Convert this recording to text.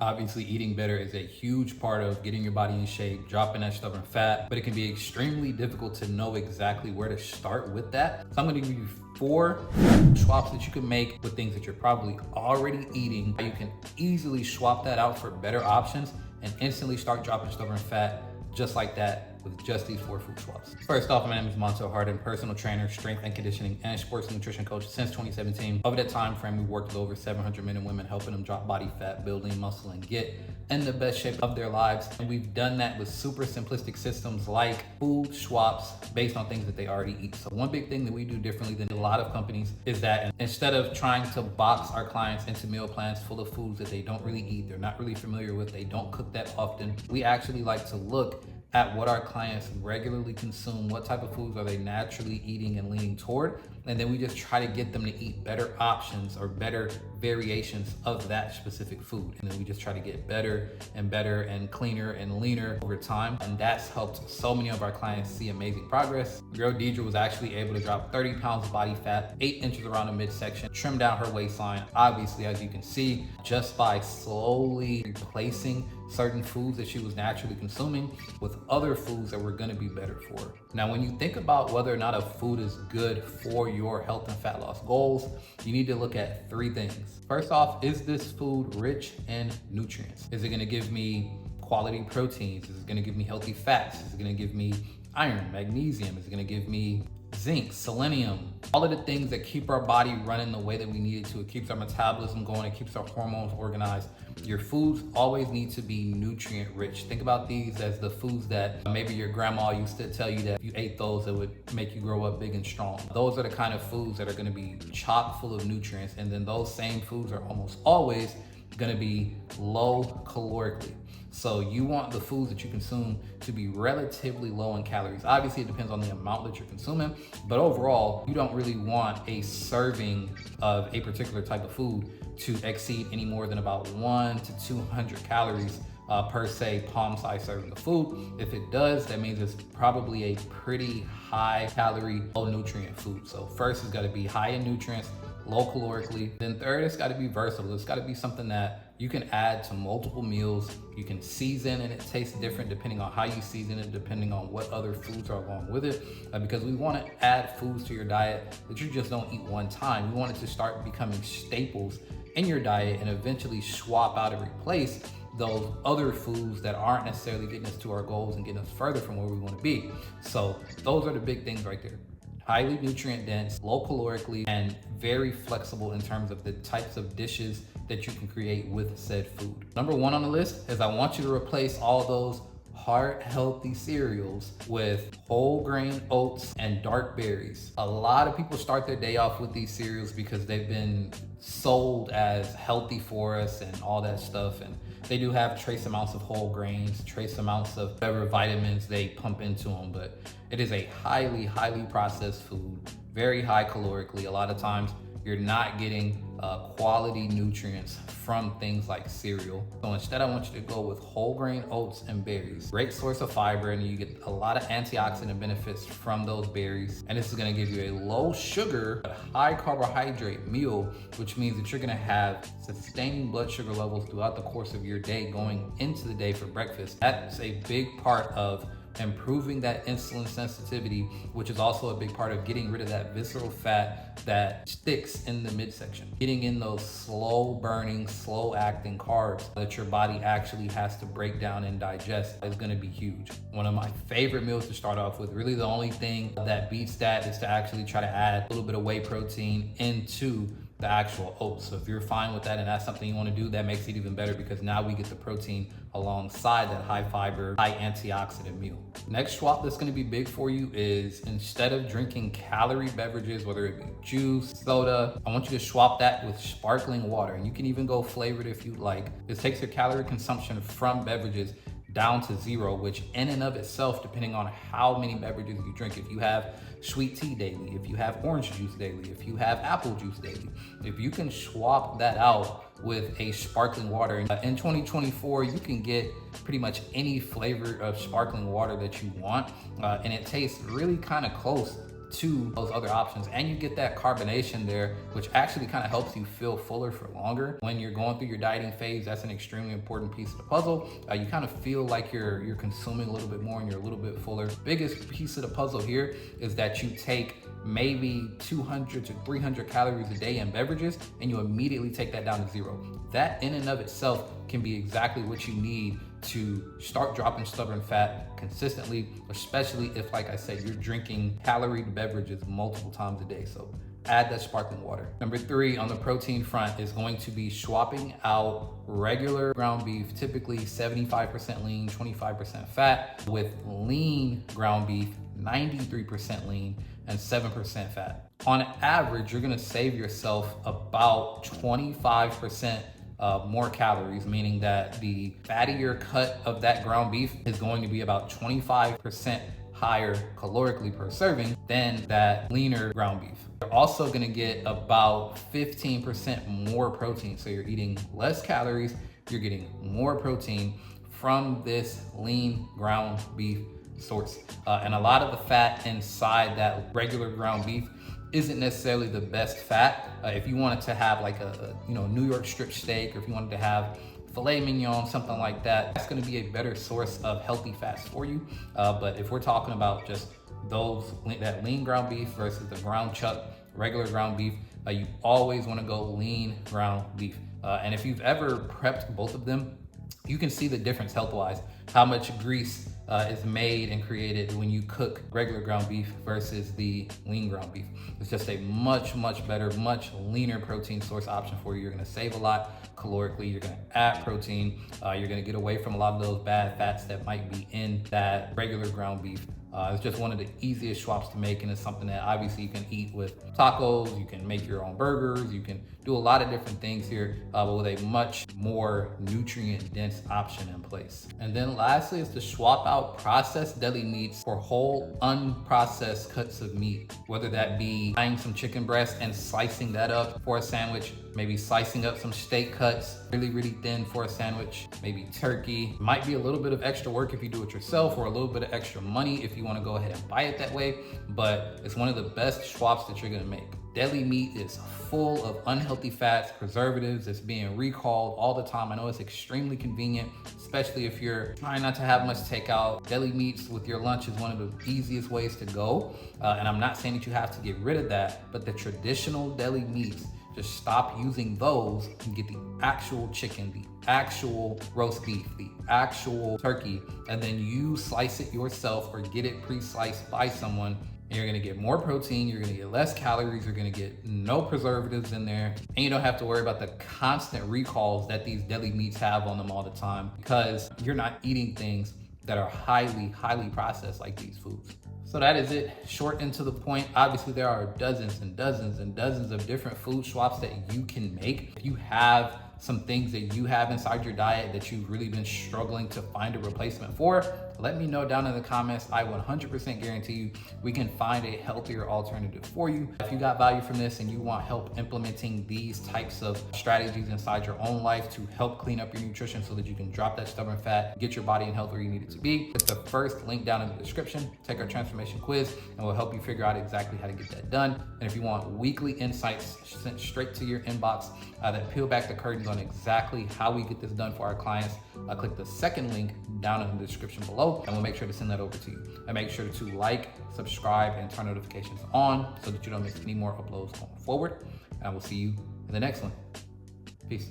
Obviously, eating better is a huge part of getting your body in shape, dropping that stubborn fat, but it can be extremely difficult to know exactly where to start with that. So I'm gonna give you 4 swaps that you can make with things that you're probably already eating. You can easily swap that out for better options and instantly start dropping stubborn fat just like that with just these 4 food swaps. First off, my name is Montel Harden, personal trainer, strength and conditioning, and sports nutrition coach since 2017. Over that time frame, we worked with over 700 men and women, helping them drop body fat, build lean muscle, and get in the best shape of their lives. And we've done that with super simplistic systems like food swaps based on things that they already eat. So one big thing that we do differently than a lot of companies is that instead of trying to box our clients into meal plans full of foods that they don't really eat, they're not really familiar with, they don't cook that often, we actually like to look at what our clients regularly consume, what type of foods are they naturally eating and leaning toward, and then we just try to get them to eat better options or better variations of that specific food. And then we just try to get better and cleaner and leaner over time. And that's helped so many of our clients see amazing progress. Girl Deidre was actually able to drop 30 pounds of body fat, 8 inches around the midsection, trim down her waistline, obviously, as you can see, just by slowly replacing certain foods that she was naturally consuming with other foods that were gonna be better for her. Now, when you think about whether or not a food is good for your health and fat loss goals, you need to look at 3 things. First off, is this food rich in nutrients? Is it gonna give me quality proteins? Is it gonna give me healthy fats? Is it gonna give me iron, magnesium? Is it gonna give me zinc, selenium, all of the things that keep our body running the way that we need it to. It keeps our metabolism going, it keeps our hormones organized. Your foods always need to be nutrient rich. Think about these as the foods that maybe your grandma used to tell you that if you ate those, it would make you grow up big and strong. Those are the kind of foods that are gonna be chock full of nutrients, and then those same foods are almost always gonna be low calorically. So you want the foods that you consume to be relatively low in calories. Obviously, it depends on the amount that you're consuming, but overall, you don't really want a serving of a particular type of food to exceed any more than about 100 to 200 calories per se palm-sized serving of food. If it does, that means it's probably a pretty high calorie, low nutrient food. So first, it's gotta be high in nutrients, low calorically. Then third, it's gotta be versatile. It's gotta be something that you can add to multiple meals. You can season and it tastes different depending on how you season it, depending on what other foods are along with it. Because we wanna add foods to your diet that you just don't eat one time. We want it to start becoming staples in your diet and eventually swap out and replace those other foods that aren't necessarily getting us to our goals and getting us further from where we wanna be. So those are the big things right there. Highly nutrient dense, low calorically, and very flexible in terms of the types of dishes that you can create with said food. Number 1 on the list is I want you to replace all those heart healthy cereals with whole grain oats and dark berries. A lot of people start their day off with these cereals because they've been sold as healthy for us and all that stuff, and they do have trace amounts of whole grains, trace amounts of whatever vitamins they pump into them, but it is a highly processed food, very high calorically. A lot of times you're not getting quality nutrients from things like cereal. So instead, I want you to go with whole grain oats and berries. Great source of fiber, and you get a lot of antioxidant benefits from those berries. And this is gonna give you a low sugar, but high carbohydrate meal, which means that you're gonna have sustaining blood sugar levels throughout the course of your day going into the day for breakfast. That's a big part of improving that insulin sensitivity, which is also a big part of getting rid of that visceral fat that sticks in the midsection. Getting in those slow burning, slow acting carbs that your body actually has to break down and digest is gonna be huge. One of my favorite meals to start off with, really the only thing that beats that is to actually try to add a little bit of whey protein into the actual oats. So if you're fine with that and that's something you want to do, that makes it even better because now we get the protein alongside that high fiber, high antioxidant meal. Next swap that's going to be big for you is instead of drinking calorie beverages, whether it be juice, soda, I want you to swap that with sparkling water. And you can even go flavored if you like. This takes your calorie consumption from beverages down to 0, which in and of itself, depending on how many beverages you drink, if you have sweet tea daily, if you have orange juice daily, if you have apple juice daily, if you can swap that out with a sparkling water. In 2024, you can get pretty much any flavor of sparkling water that you want, and it tastes really kind of close to those other options, and you get that carbonation there, which actually kind of helps you feel fuller for longer. When you're going through your dieting phase, that's an extremely important piece of the puzzle. You kind of feel like you're consuming a little bit more and you're a little bit fuller. Biggest piece of the puzzle here is that you take maybe 200 to 300 calories a day in beverages and you immediately take that down to 0. That in and of itself can be exactly what you need to start dropping stubborn fat consistently, especially if, like I said, you're drinking caloried beverages multiple times a day. So add that sparkling water. Number 3 on the protein front is going to be swapping out regular ground beef, typically 75% lean, 25% fat, with lean ground beef, 93% lean and 7% fat. On average, you're gonna save yourself about 25% more calories, meaning that the fattier cut of that ground beef is going to be about 25% higher calorically per serving than that leaner ground beef. You're also gonna get about 15% more protein. So you're eating less calories, you're getting more protein from this lean ground beef source. And a lot of the fat inside that regular ground beef isn't necessarily the best fat. If you wanted to have like a New York strip steak, or if you wanted to have filet mignon, something like that, that's gonna be a better source of healthy fats for you. But if we're talking about just that lean ground beef versus the ground chuck, regular ground beef, you always wanna go lean ground beef. And if you've ever prepped both of them, you can see the difference health-wise, how much grease is made and created when you cook regular ground beef versus the lean ground beef. It's just a much better, much leaner protein source option for you. You're gonna save a lot calorically, you're gonna add protein, you're gonna get away from a lot of those bad fats that might be in that regular ground beef. It's just one of the easiest swaps to make, and it's something that obviously you can eat with tacos, you can make your own burgers, you can do a lot of different things here, but with a much more nutrient-dense option in place. And then lastly is to swap out processed deli meats for whole, unprocessed cuts of meat, whether that be buying some chicken breast and slicing that up for a sandwich, maybe slicing up some steak cuts really thin for a sandwich, maybe turkey. Might be a little bit of extra work if you do it yourself, or a little bit of extra money if you want to go ahead and buy it that way, but it's one of the best swaps that you're gonna make. Deli meat is full of unhealthy fats, preservatives. It's being recalled all the time. I know it's extremely convenient, especially if you're trying not to have much takeout. Deli meats with your lunch is one of the easiest ways to go. And I'm not saying that you have to get rid of that, but the traditional deli meats, just stop using those and get the actual chicken, the actual roast beef, the actual turkey, and then you slice it yourself or get it pre-sliced by someone. And you're gonna get more protein, you're gonna get less calories, you're gonna get no preservatives in there, and you don't have to worry about the constant recalls that these deli meats have on them all the time, because you're not eating things that are highly processed like these foods. So that is it, short and to the point. Obviously there are dozens and dozens and dozens of different food swaps that you can make. If you have some things that you have inside your diet that you've really been struggling to find a replacement for, let me know down in the comments. I 100% guarantee you we can find a healthier alternative for you. If you got value from this and you want help implementing these types of strategies inside your own life to help clean up your nutrition so that you can drop that stubborn fat, get your body in health where you need it to be, hit the first link down in the description, take our transformation quiz, and we'll help you figure out exactly how to get that done. And if you want weekly insights sent straight to your inbox that peel back the curtains on exactly how we get this done for our clients, click the second link down in the description below, and we'll make sure to send that over to you. And make sure to like, subscribe, and turn notifications on so that you don't miss any more uploads going forward. And I will see you in the next one. Peace.